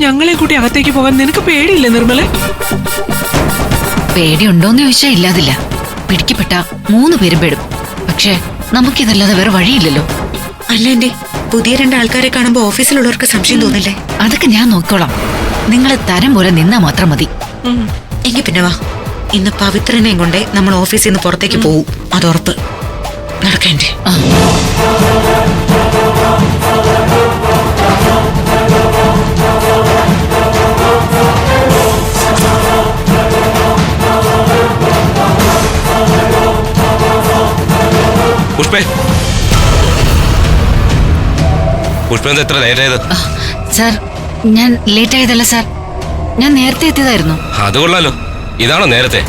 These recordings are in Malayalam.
ഞങ്ങളെ കൂട്ടി അകത്തേക്ക് പോകാൻ നിനക്ക് പേടിയില്ലേ നിർമ്മല? പേടിയുണ്ടോന്ന് ചോദിച്ചാ ഇല്ലാതില്ല. പിടിക്കപ്പെട്ട 3 പേരും പെടും. പക്ഷെ നമുക്കിതല്ലാതെ വേറെ വഴിയില്ലല്ലോ. അല്ല എന്റെ പുതിയ 2 ആൾക്കാരെ കാണുമ്പോ ഓഫീസിലുള്ളവർക്ക് സംശയം തോന്നില്ലേ? അതൊക്കെ ഞാൻ നോക്കോളാം. നിങ്ങളെ തരം പോലെ നിന്നാ മാത്രം മതി. എങ്കിൽ പിന്നെ വാ, ഇന്ന് പവിത്രനെയും കൊണ്ടേ നമ്മൾ ഓഫീസിൽ നിന്ന് പുറത്തേക്ക് പോവും. അത് ഉറപ്പ്. നടക്കേണ്ടേ? പുഷ്പ എത്ര ലേറ്റ് ആയത്? സാർ, ഞാൻ ലേറ്റ് ആയതല്ല സാർ, ഞാൻ നേരത്തെ എത്തിയതായിരുന്നു. അത് കൊള്ളാലോ. ഇതാണോ നേരത്തെ?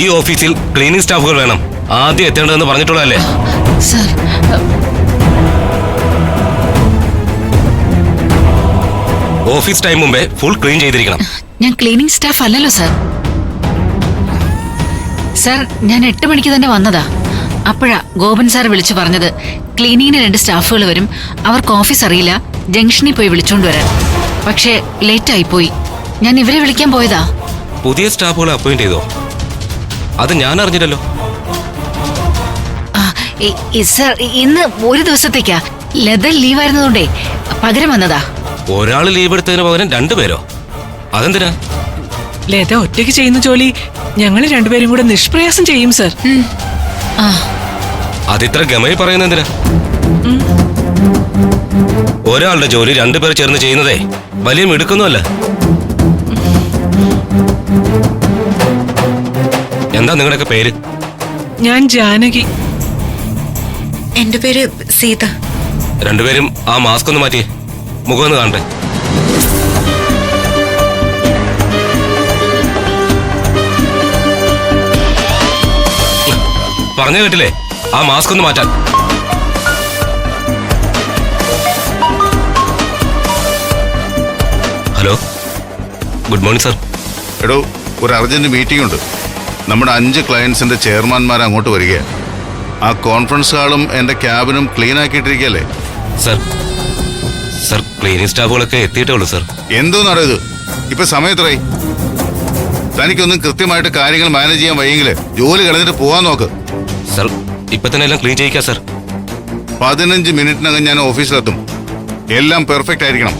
ഈ ഓഫീസിൽ ക്ലീനിങ് സ്റ്റാഫുകൾ വേണം, ആദ്യം എത്തേണ്ടതെന്ന് പറഞ്ഞിട്ടുള്ളതല്ലേ? സാർ, ഓഫീസ് ടൈം മുമ്പേ ഫുൾ ക്ലീൻ ചെയ്തിരിക്കണം. ഞാൻ ക്ലീനിങ് സ്റ്റാഫ് അല്ലല്ലോ സാർ. സാർ, ഞാൻ 8 മണിക്ക് തന്നെ വന്നതാ. അപ്പോഴാ ഗോപൻ സാർ വിളിച്ചു പറഞ്ഞത് ക്ലീനിങ്ങിന് 2 സ്റ്റാഫുകൾ വരും, അവർക്ക് ഓഫീസ് അറിയില്ല, ജംഗ്ഷനിൽ പോയി വിളിച്ചോണ്ട് വരാൻ. പക്ഷേ ലേറ്റ് ആയിപ്പോയി. ഞാൻ ഇവരെ വിളിക്കാൻ പോയതാ. പുതിയ സ്റ്റാഫുകളെ അപ്പോയിന്റ് ചെയ്തോ? അത് ഞാൻ അറിഞ്ഞില്ലല്ലോ. സാർ, ഇന്ന് ഒരു ദിവസത്തേക്കാ. ലത ലീവായിരുന്നതുകൊണ്ടേ പകരം വന്നതാ. ഒരാൾ ലീവ് എടുത്തതിന് പകരം 2 പേരോ? അതെന്തിനാ? ലത ഒറ്റയ്ക്ക് ചെയ്യുന്ന ജോലി ഞങ്ങൾ 2 പേരും കൂടെ നിഷ്പ്രയാസം ചെയ്യും സർ. അതിത്ര ഗമയിൽ പറയുന്ന എന്തിനാ? ഒരാളുടെ ജോലി 2 പേർ ചേർന്ന് ചെയ്യുന്നതേ വലിയ മിടുക്കൊന്നുമല്ല. എന്താ നിങ്ങളുടെയൊക്കെ പേര്? ഞാൻ ജാനകി. എന്റെ പേര് സീത. 2 പേരും ആ മാസ്ക് ഒന്ന് മാറ്റി മുഖം ഒന്ന് കാണട്ടെ. പറഞ്ഞു കേട്ടില്ലേ? ആ മാസ്ക് ഒന്ന് മാറ്റാൻ. Hello, good morning sir. എടോ, ഒരു അർജന്റ് മീറ്റിംഗ് ഉണ്ട്. നമ്മുടെ 5 ക്ലയൻസിന്റെ ചെയർമാൻമാർ അങ്ങോട്ട് വരികയാണ്. ആ കോൺഫറൻസ് ഹാളും എന്റെ ക്യാബിനും ക്ലീൻ ആക്കിയിട്ടിരിക്കല്ലേ? സർ, സർ ക്ലീനിങ് സ്റ്റാഫുകളൊക്കെ എത്തിയിട്ടേ ഉള്ളൂ സർ. എന്തോന്നാടോ ഇത്? ഇപ്പൊ സമയത്രേ? തനിക്കൊന്നും കൃത്യമായിട്ട് കാര്യങ്ങൾ മാനേജ് ചെയ്യാൻ വയ്യെങ്കിൽ ജോലി കളഞ്ഞിട്ട് പോവാൻ നോക്ക്. സർ, ഇപ്പൊ തന്നെ എല്ലാം ക്ലീൻ ചെയ്യിക്കാം സർ. 15 മിനിറ്റിനകം ഞാൻ ഓഫീസിലെത്തും. എല്ലാം പെർഫെക്റ്റ് ആയിരിക്കണം,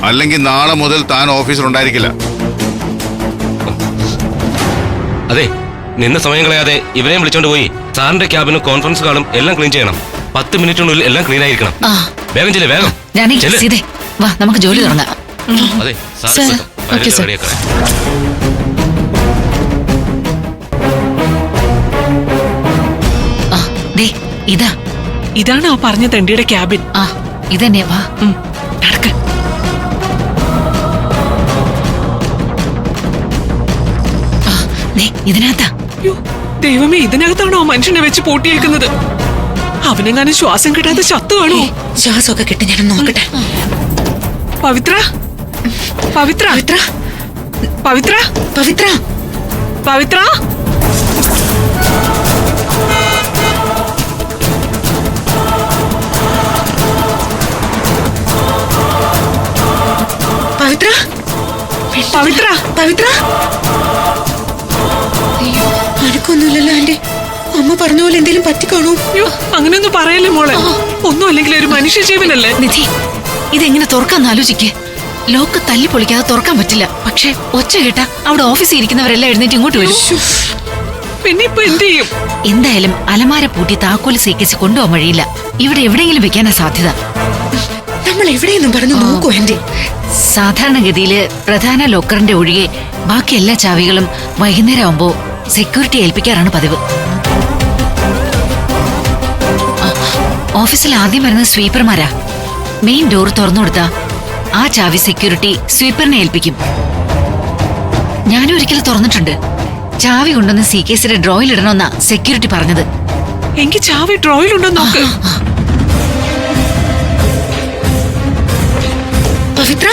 അല്ലെങ്കിൽ നാളെ മുതൽ താൻ ഓഫീസിലുണ്ടായിരിക്കില്ല. അതെ, നിന്ന സമയം കളയാതെ ഇവരെയും വിളിച്ചോണ്ട് പോയി സാറിന്റെ ക്യാബിനും കോൺഫറൻസ് ഹാളും എല്ലാം ക്ലീൻ ചെയ്യണം. 10 മിനിറ്റിനുള്ളിൽ എല്ലാം ക്ലീൻ ആയിരിക്കണം. വേഗം ചെല്ലേ, വേഗം. വാ, നമുക്ക് ജോലി തുടങ്ങാം. അതെ സാർ, റെഡിയാക്കാം. ഇതാണ് ആ പറഞ്ഞ തെണ്ടിയുടെ ക്യാബിൻ. ഇതന്നെയാ. വാ, നടക്ക്. ഇതിനകത്താ. ദൈവമേ, ഇതിനകത്താണോ ആ മനുഷ്യനെ വെച്ച് പൂട്ടിയേക്കുന്നത്? അവനെങ്ങാനും ശ്വാസം കിട്ടാതെ ചത്തു കാണോ? ശ്വാസമൊക്കെ കിട്ടി, ഞാൻ നോക്കട്ടെ. പവിത്ര, പവിത്ര, പവിത്ര, പവിത്ര, പവിത്ര, പവിത്ര. പവിത്ര, പവിത്ര, പവിത്ര. അനക്കൊന്നുമില്ലല്ലോ ആന്റി? അമ്മ പറഞ്ഞ പോലെ എന്തെങ്കിലും പറ്റിക്കാണോ? അങ്ങനെയൊന്നും പറയല്ലേ മോളെ. ഒന്നും അല്ലെങ്കിൽ ഒരു മനുഷ്യ ജീവനല്ലേ. നിധി, ഇതെങ്ങനെ തുറക്കാന്ന് ആലോചിക്കേ. ലോക്ക് തല്ലി പൊളിക്കാതെ തുറക്കാൻ പറ്റില്ല. പക്ഷെ ഒച്ച കേട്ട അവിടെ ഓഫീസിൽ ഇരിക്കുന്നവരെല്ലാം എഴുന്നേറ്റ് ഇങ്ങോട്ട് വരും. പിന്നെ ഇപ്പൊ എന്ത് ചെയ്യും? എന്തായാലും അലമാര പൂട്ടി താക്കോല് സീക്കേസ് കൊണ്ടുപോകാൻ വഴിയില്ല. ഇവിടെ എവിടെയെങ്കിലും വെക്കാനാ സാധ്യത. നമ്മൾ എവിടെയെന്നും പറഞ്ഞു നോക്കൂ ആന്റി. സാധാരണഗതിയില് പ്രധാന ലോക്കറിന്റെ ഒഴികെ ബാക്കി എല്ലാ ചാവികളും വൈകുന്നേരം ആവുമ്പോ സെക്യൂരിറ്റി ഏൽപ്പിക്കാറാണ് പതിവ്. ഓഫീസിൽ ആദ്യം വരുന്നത് സ്വീപ്പർമാരാ. മെയിൻ ഡോർ തുറന്നു കൊടുത്താ ആ ചാവി സെക്യൂരിറ്റി സ്വീപ്പറിനെ ഏൽപ്പിക്കും. ഞാനും ഒരിക്കൽ തുറന്നിട്ടുണ്ട്. ചാവി കൊണ്ടുവന്ന് സീക്കേസിന്റെ ഡ്രോയിൽ ഇടണമെന്നാ സെക്യൂരിറ്റി പറഞ്ഞത്. എങ്കിൽ ചാവി ഡ്രോയിലുണ്ടോ നോക്ക്. പവിത്ര,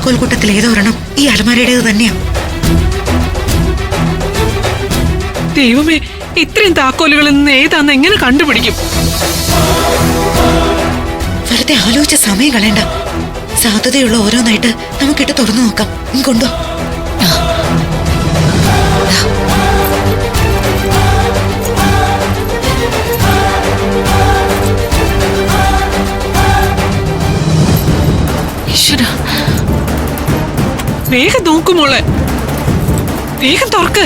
താക്കോൽ കൂട്ടത്തിൽ ഏതോ ഒരെണ്ണം ഈ അലമാരയുടേത് തന്നെയാ. ദൈവമേ, ഇത്രയും താക്കോലുകളിൽ നിന്ന് ഏതാന്ന് എങ്ങനെ കണ്ടുപിടിക്കും? വെറുതെ ആലോചിച്ച സമയം കളയണ്ട. സാധ്യതയുള്ള ഓരോന്നായിട്ട് നമുക്കിട്ട് തുറന്നു നോക്കാം. കൊണ്ടോ. ഈശ്വരാ, വേഗം നോക്കുമോളെ, വേഗം തുറക്ക്.